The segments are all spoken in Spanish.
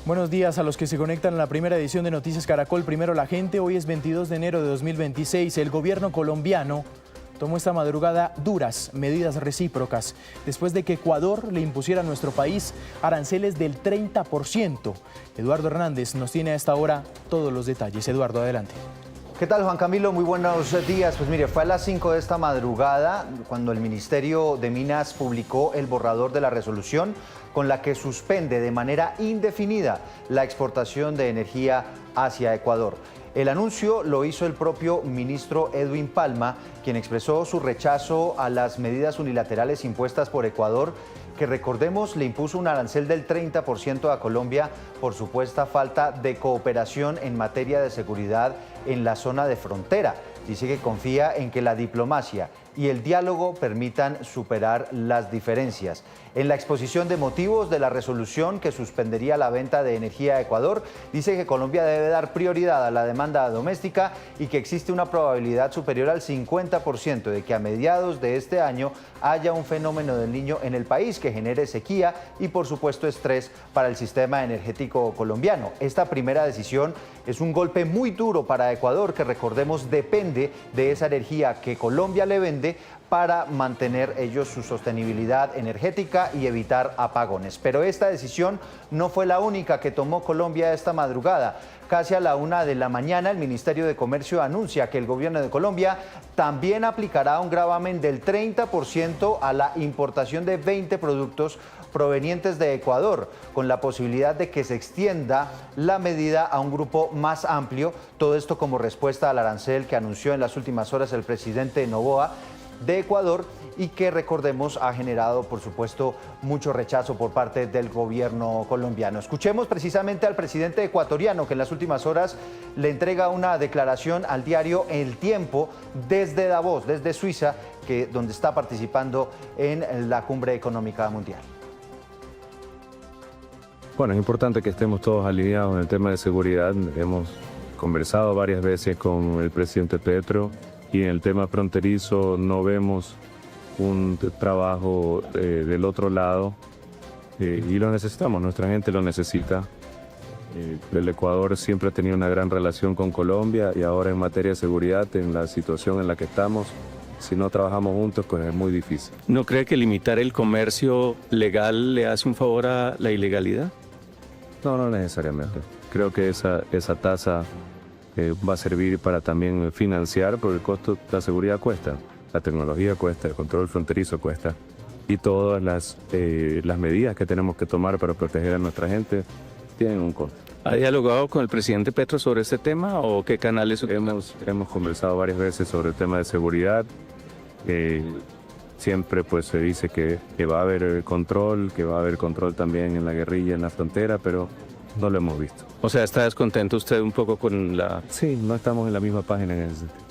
Buenos días a los que se conectan a la primera edición de Noticias Caracol. Primero la gente, hoy es 22 de enero de 2026. El gobierno colombiano tomó esta madrugada duras medidas recíprocas después de que Ecuador le impusiera a nuestro país aranceles del 30%. Eduardo Hernández nos tiene a esta hora todos los detalles. Eduardo, adelante. ¿Qué tal, Juan Camilo? Muy buenos días. Pues mire, fue a las 5 de esta madrugada cuando el Ministerio de Minas publicó el borrador de la resolución con la que suspende de manera indefinida la exportación de energía hacia Ecuador. El anuncio lo hizo el propio ministro Edwin Palma, quien expresó su rechazo a las medidas unilaterales impuestas por Ecuador, que recordemos le impuso un arancel del 30% a Colombia por supuesta falta de cooperación en materia de seguridad en la zona de frontera. Dice que confía en que la diplomacia y el diálogo permitan superar las diferencias. En la exposición de motivos de la resolución que suspendería la venta de energía a Ecuador, dice que Colombia debe dar prioridad a la demanda doméstica y que existe una probabilidad superior al 50% de que a mediados de este año haya un fenómeno del Niño en el país que genere sequía y, por supuesto, estrés para el sistema energético colombiano. Esta primera decisión es un golpe muy duro para Ecuador, que recordemos depende de esa energía que Colombia le vende para mantener ellos su sostenibilidad energética y evitar apagones. Pero esta decisión no fue la única que tomó Colombia esta madrugada. Casi a la 1 de la mañana, el Ministerio de Comercio anuncia que el gobierno de Colombia también aplicará un gravamen del 30% a la importación de 20 productos provenientes de Ecuador, con la posibilidad de que se extienda la medida a un grupo más amplio. Todo esto como respuesta al arancel que anunció en las últimas horas el presidente Noboa de Ecuador y que, recordemos, ha generado, por supuesto, mucho rechazo por parte del gobierno colombiano. Escuchemos precisamente al presidente ecuatoriano, que en las últimas horas le entrega una declaración al diario El Tiempo desde Davos, desde Suiza, donde está participando en la Cumbre Económica Mundial. Bueno, es importante que estemos todos alineados en el tema de seguridad. Hemos conversado varias veces con el presidente Petro y en el tema fronterizo no vemos un trabajo del otro lado y lo necesitamos, nuestra gente lo necesita. El Ecuador siempre ha tenido una gran relación con Colombia y ahora en materia de seguridad, en la situación en la que estamos, si no trabajamos juntos, pues es muy difícil. ¿No cree que limitar el comercio legal le hace un favor a la ilegalidad? No, no necesariamente. Creo que esa tasa va a servir para también financiar, porque el costo, la seguridad cuesta, la tecnología cuesta, el control fronterizo cuesta, y todas las medidas que tenemos que tomar para proteger a nuestra gente tienen un costo. ¿Ha dialogado con el presidente Petro sobre este tema o qué canales? Hemos conversado varias veces sobre el tema de seguridad. Siempre pues se dice que va a haber control, que va a haber control también en la guerrilla, en la frontera, pero no lo hemos visto. O sea, ¿está descontento usted un poco con la...? Sí, no estamos en la misma página en ese sentido.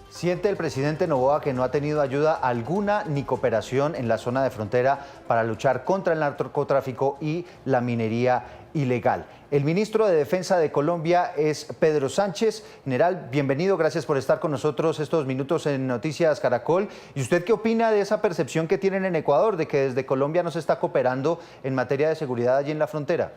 Siente el presidente Noboa que no ha tenido ayuda alguna ni cooperación en la zona de frontera para luchar contra el narcotráfico y la minería ilegal. El ministro de Defensa de Colombia es Pedro Sánchez. General, bienvenido, gracias por estar con nosotros estos minutos en Noticias Caracol. ¿Y usted qué opina de esa percepción que tienen en Ecuador de que desde Colombia no se está cooperando en materia de seguridad allí en la frontera?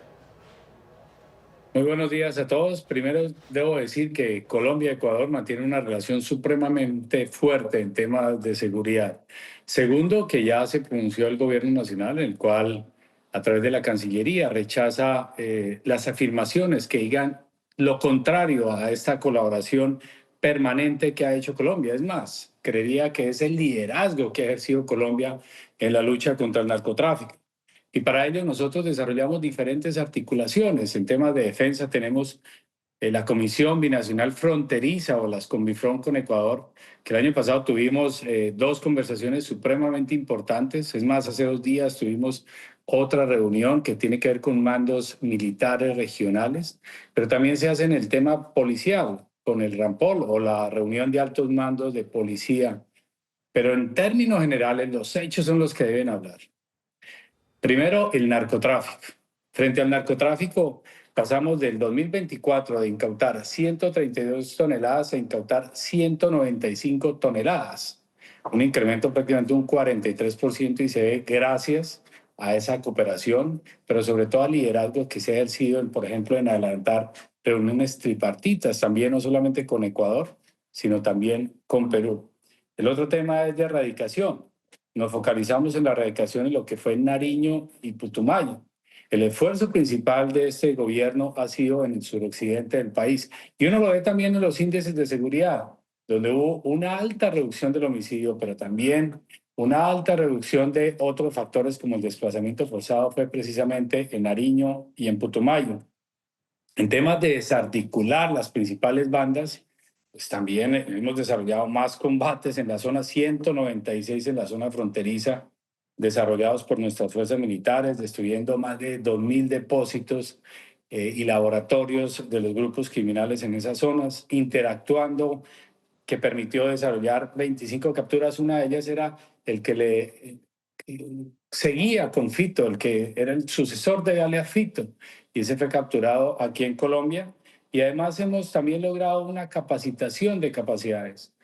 Muy buenos días a todos. Primero debo decir que Colombia y Ecuador mantienen una relación supremamente fuerte en temas de seguridad. Segundo, que ya se pronunció el gobierno nacional, en el cual a través de la Cancillería rechaza las afirmaciones que digan lo contrario a esta colaboración permanente que ha hecho Colombia. Es más, creería que es el liderazgo que ha ejercido Colombia en la lucha contra el narcotráfico. Y para ello nosotros desarrollamos diferentes articulaciones. En temas de defensa tenemos la Comisión Binacional Fronteriza o las Combifront con Ecuador, que el año pasado tuvimos 2 conversaciones supremamente importantes. Es más, hace 2 días tuvimos otra reunión que tiene que ver con mandos militares regionales, pero también se hace en el tema policial, con el Rampol o la reunión de altos mandos de policía. Pero en términos generales, los hechos son los que deben hablar. Primero, el narcotráfico. Frente al narcotráfico, pasamos del 2024 de incautar 132 toneladas a incautar 195 toneladas. Un incremento prácticamente un 43% y se ve gracias a esa cooperación, pero sobre todo al liderazgo que se ha ejercido, por ejemplo, en adelantar reuniones tripartitas, también no solamente con Ecuador, sino también con Perú. El otro tema es de erradicación. Nos focalizamos en la erradicación en lo que fue Nariño y Putumayo. El esfuerzo principal de este gobierno ha sido en el suroccidente del país. Y uno lo ve también en los índices de seguridad, donde hubo una alta reducción del homicidio, pero también una alta reducción de otros factores como el desplazamiento forzado fue precisamente en Nariño y en Putumayo. En temas de desarticular las principales bandas, pues también hemos desarrollado más combates en la zona 196, en la zona fronteriza, desarrollados por nuestras fuerzas militares, destruyendo más de 2.000 depósitos y laboratorios de los grupos criminales en esas zonas, interactuando, que permitió desarrollar 25 capturas. Una de ellas era el que le seguía con Fito, el que era el sucesor de alias Fito, y ese fue capturado aquí en Colombia. Y además hemos también logrado una capacitación de capacidades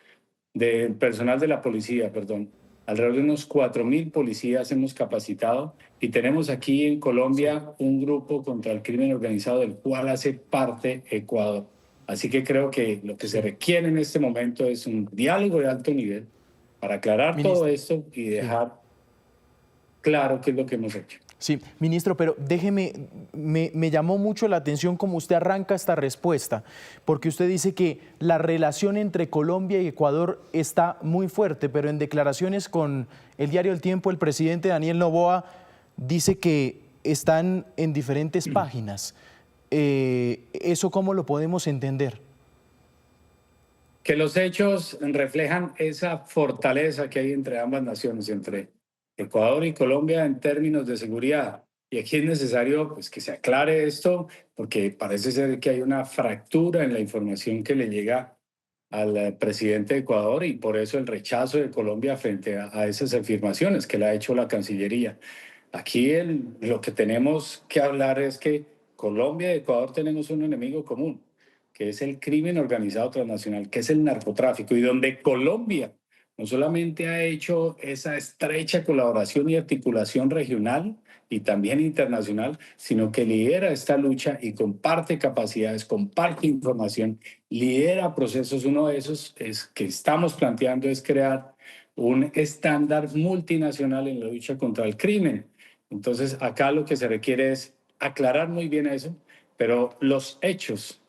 del personal de la policía, perdón. Alrededor de unos 4.000 policías hemos capacitado y tenemos aquí en Colombia un grupo contra el crimen organizado del cual hace parte Ecuador. Así que creo que lo que se requiere en este momento es un diálogo de alto nivel para aclarar todo esto y dejar claro qué es lo que hemos hecho. Sí, ministro, pero déjeme, me llamó mucho la atención cómo usted arranca esta respuesta, porque usted dice que la relación entre Colombia y Ecuador está muy fuerte, pero en declaraciones con el diario El Tiempo, el presidente Daniel Noboa dice que están en diferentes páginas. ¿Eso cómo lo podemos entender? Que los hechos reflejan esa fortaleza que hay entre ambas naciones, entre Ecuador y Colombia en términos de seguridad. Y aquí es necesario pues, que se aclare esto, porque parece ser que hay una fractura en la información que le llega al presidente de Ecuador y por eso el rechazo de Colombia frente a esas afirmaciones que le ha hecho la Cancillería. Aquí lo que tenemos que hablar es que Colombia y Ecuador tenemos un enemigo común, que es el crimen organizado transnacional, que es el narcotráfico, y donde Colombia no solamente ha hecho esa estrecha colaboración y articulación regional y también internacional, sino que lidera esta lucha y comparte capacidades, comparte información, lidera procesos. Uno de esos es que estamos planteando es crear un estándar multinacional en la lucha contra el crimen. Entonces, acá lo que se requiere es aclarar muy bien eso, pero los hechos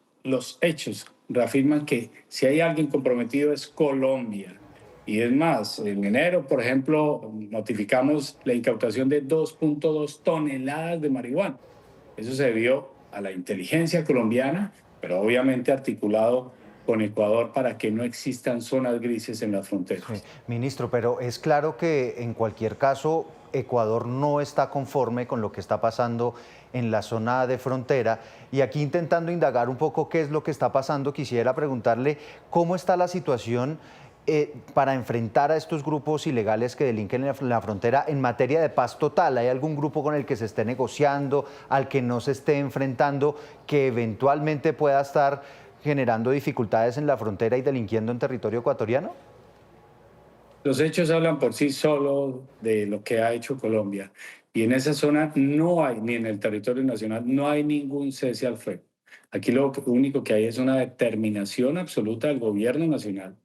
reafirman que si hay alguien comprometido es Colombia. Y es más, en enero, por ejemplo, notificamos la incautación de 2.2 toneladas de marihuana. Eso se debió a la inteligencia colombiana, pero obviamente articulado con Ecuador para que no existan zonas grises en las fronteras. Sí. Ministro, pero es claro que en cualquier caso Ecuador no está conforme con lo que está pasando en la zona de frontera, y aquí intentando indagar un poco qué es lo que está pasando, quisiera preguntarle cómo está la situación para enfrentar a estos grupos ilegales que delinquen en la frontera en materia de paz total. ¿Hay algún grupo con el que se esté negociando, al que no se esté enfrentando, que eventualmente pueda estar generando dificultades en la frontera y delinquiendo en territorio ecuatoriano? Los hechos hablan por sí solos de lo que ha hecho Colombia. Y en esa zona no hay, ni en el territorio nacional, no hay ningún cese al fuego. Aquí lo único que hay es una determinación absoluta del gobierno nacional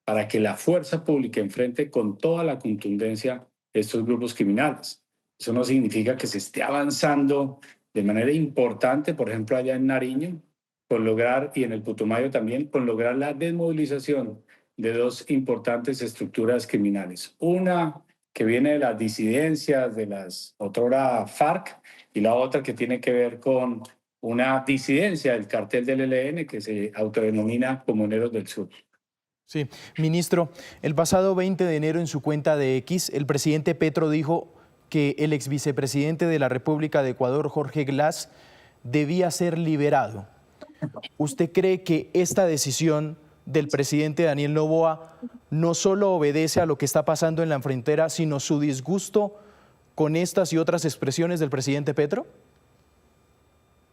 para que la fuerza pública enfrente con toda la contundencia estos grupos criminales. Eso no significa que se esté avanzando de manera importante, por ejemplo, allá en Nariño, con lograr, y en el Putumayo también, con lograr la desmovilización de dos importantes estructuras criminales. Una que viene de las disidencias de las otrora FARC y la otra que tiene que ver con una disidencia del cartel del ELN que se autodenomina Comuneros del Sur. Sí, ministro, el pasado 20 de enero en su cuenta de X, el presidente Petro dijo que el exvicepresidente de la República de Ecuador, Jorge Glass, debía ser liberado. ¿Usted cree que esta decisión del presidente Daniel Noboa no solo obedece a lo que está pasando en la frontera, sino su disgusto con estas y otras expresiones del presidente Petro?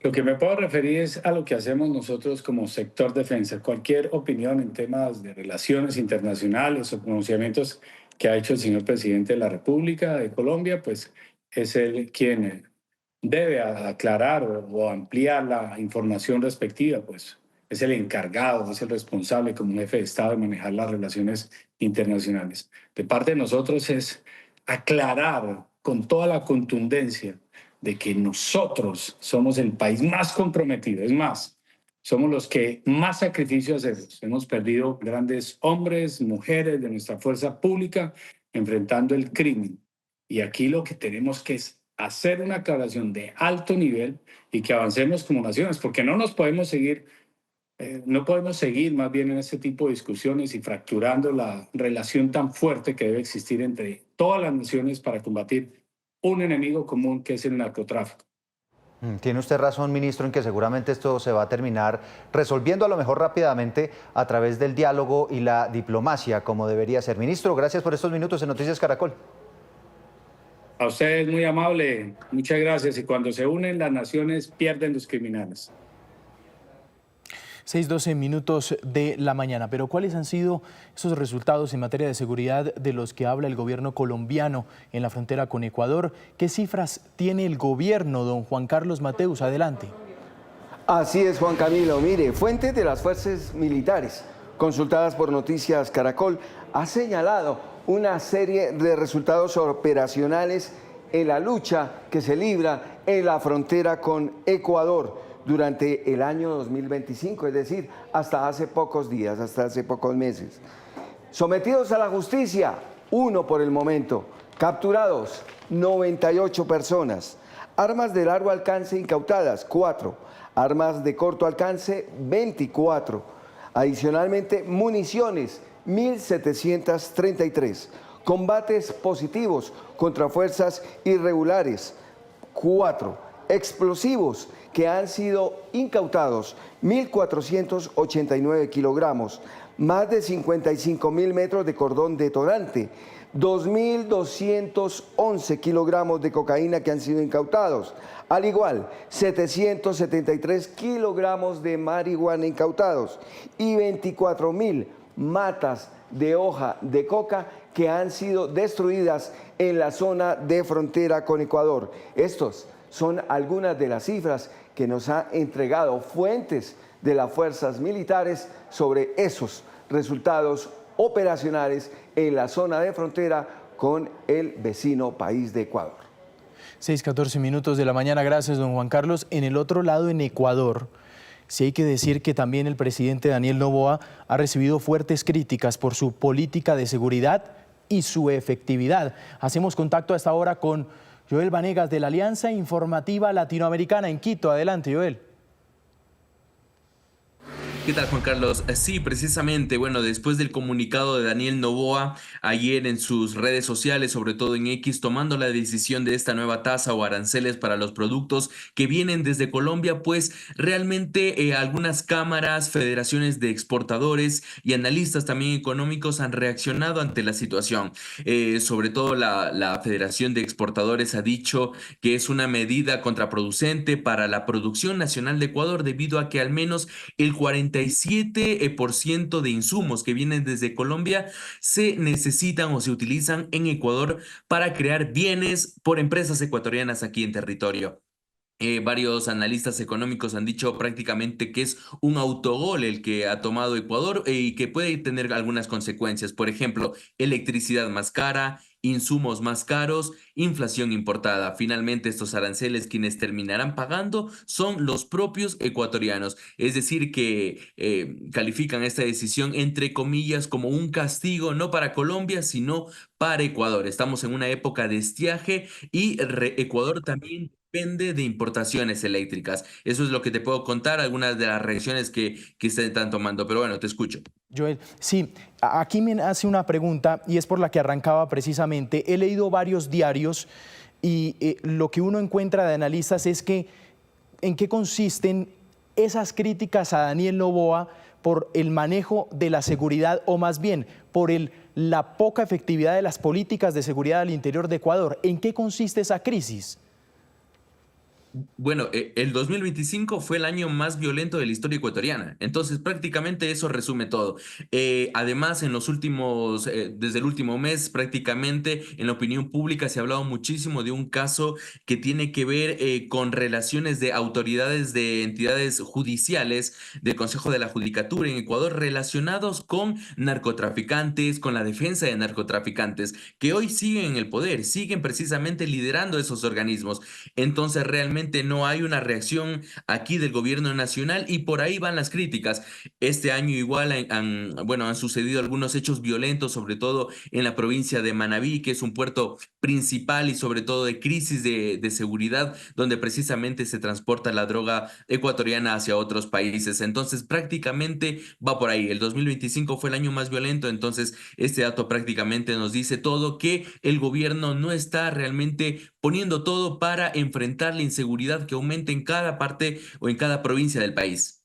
Lo que me puedo referir es a lo que hacemos nosotros como sector defensa. Cualquier opinión en temas de relaciones internacionales o pronunciamientos que ha hecho el señor presidente de la República de Colombia, pues es el quien debe aclarar o ampliar la información respectiva, pues es el encargado, es el responsable como jefe de Estado de manejar las relaciones internacionales. De parte de nosotros es aclarar con toda la contundencia de que nosotros somos el país más comprometido, es más, somos los que más sacrificios hacemos. Hemos perdido grandes hombres, mujeres de nuestra fuerza pública enfrentando el crimen. Y aquí lo que tenemos que es hacer una aclaración de alto nivel y que avancemos como naciones, porque no podemos seguir más bien en este tipo de discusiones y fracturando la relación tan fuerte que debe existir entre todas las naciones para combatir un enemigo común que es el narcotráfico. Tiene usted razón, ministro, en que seguramente esto se va a terminar resolviendo a lo mejor rápidamente a través del diálogo y la diplomacia, como debería ser. Ministro, gracias por estos minutos en Noticias Caracol. A ustedes muy amable, muchas gracias. Y cuando se unen las naciones pierden los criminales. 6:12 minutos de la mañana. Pero ¿cuáles han sido esos resultados en materia de seguridad de los que habla el gobierno colombiano en la frontera con Ecuador? ¿Qué cifras tiene el gobierno, don Juan Carlos Mateus? Adelante. Así es, Juan Camilo. Mire, fuentes de las fuerzas militares consultadas por Noticias Caracol ha señalado una serie de resultados operacionales en la lucha que se libra en la frontera con Ecuador durante el año 2025, es decir, hasta hace pocos días, hasta hace pocos meses. Sometidos a la justicia, 1 por el momento. Capturados, 98 personas. Armas de largo alcance incautadas, 4. Armas de corto alcance, 24. Adicionalmente, municiones, 1.733. Combates positivos contra fuerzas irregulares, 4. Explosivos que han sido incautados, 1.489 kilogramos, más de 55.000 metros de cordón detonante, 2.211 kilogramos de cocaína que han sido incautados. Al igual, 773 kilogramos de marihuana incautados y 24.000 matas de hoja de coca que han sido destruidas en la zona de frontera con Ecuador. Estos son algunas de las cifras que nos han entregado fuentes de las fuerzas militares sobre esos resultados operacionales en la zona de frontera con el vecino país de Ecuador. 6:14 minutos de la mañana, gracias don Juan Carlos. En el otro lado, en Ecuador, sí hay que decir que también el presidente Daniel Noboa ha recibido fuertes críticas por su política de seguridad y su efectividad. Hacemos contacto a esta hora con Joel Vanegas de la Alianza Informativa Latinoamericana en Quito. Adelante, Joel. ¿Qué tal, Juan Carlos? Sí, precisamente, bueno, después del comunicado de Daniel Noboa ayer en sus redes sociales, sobre todo en X, tomando la decisión de esta nueva tasa o aranceles para los productos que vienen desde Colombia, pues realmente algunas cámaras, federaciones de exportadores y analistas también económicos han reaccionado ante la situación. Sobre todo la Federación de Exportadores ha dicho que es una medida contraproducente para la producción nacional de Ecuador debido a que al menos el 47% de insumos que vienen desde Colombia se necesitan o se utilizan en Ecuador para crear bienes por empresas ecuatorianas aquí en territorio. Varios analistas económicos han dicho prácticamente que es un autogol el que ha tomado Ecuador y que puede tener algunas consecuencias. Por ejemplo, electricidad más cara, insumos más caros, inflación importada. Finalmente, estos aranceles quienes terminarán pagando son los propios ecuatorianos. Es decir, que califican esta decisión entre comillas como un castigo no para Colombia, sino para Ecuador. Estamos en una época de estiaje y Ecuador también depende de importaciones eléctricas. Eso es lo que te puedo contar, algunas de las reacciones que se están tomando. Pero bueno, te escucho. Joel, sí, aquí me hace una pregunta y es por la que arrancaba precisamente. He leído varios diarios y lo que uno encuentra de analistas es que en qué consisten esas críticas a Daniel Noboa por el manejo de la seguridad o más bien por la poca efectividad de las políticas de seguridad al interior de Ecuador. ¿En qué consiste esa crisis? Bueno, el 2025 fue el año más violento de la historia ecuatoriana, entonces prácticamente eso resume todo. Además, desde el último mes, prácticamente en la opinión pública se ha hablado muchísimo de un caso que tiene que ver con relaciones de autoridades de entidades judiciales del Consejo de la Judicatura en Ecuador relacionados con narcotraficantes, con la defensa de narcotraficantes, que hoy siguen en el poder, siguen precisamente liderando esos organismos. Entonces realmente no hay una reacción aquí del gobierno nacional y por ahí van las críticas. Este año igual bueno, han sucedido algunos hechos violentos, sobre todo en la provincia de Manabí, que es un puerto principal y sobre todo de crisis de seguridad, donde precisamente se transporta la droga ecuatoriana hacia otros países. Entonces prácticamente va por ahí. El 2025 fue el año más violento, entonces este dato prácticamente nos dice todo, que el gobierno no está realmente poniendo todo para enfrentar la inseguridad que aumenta en cada parte o en cada provincia del país.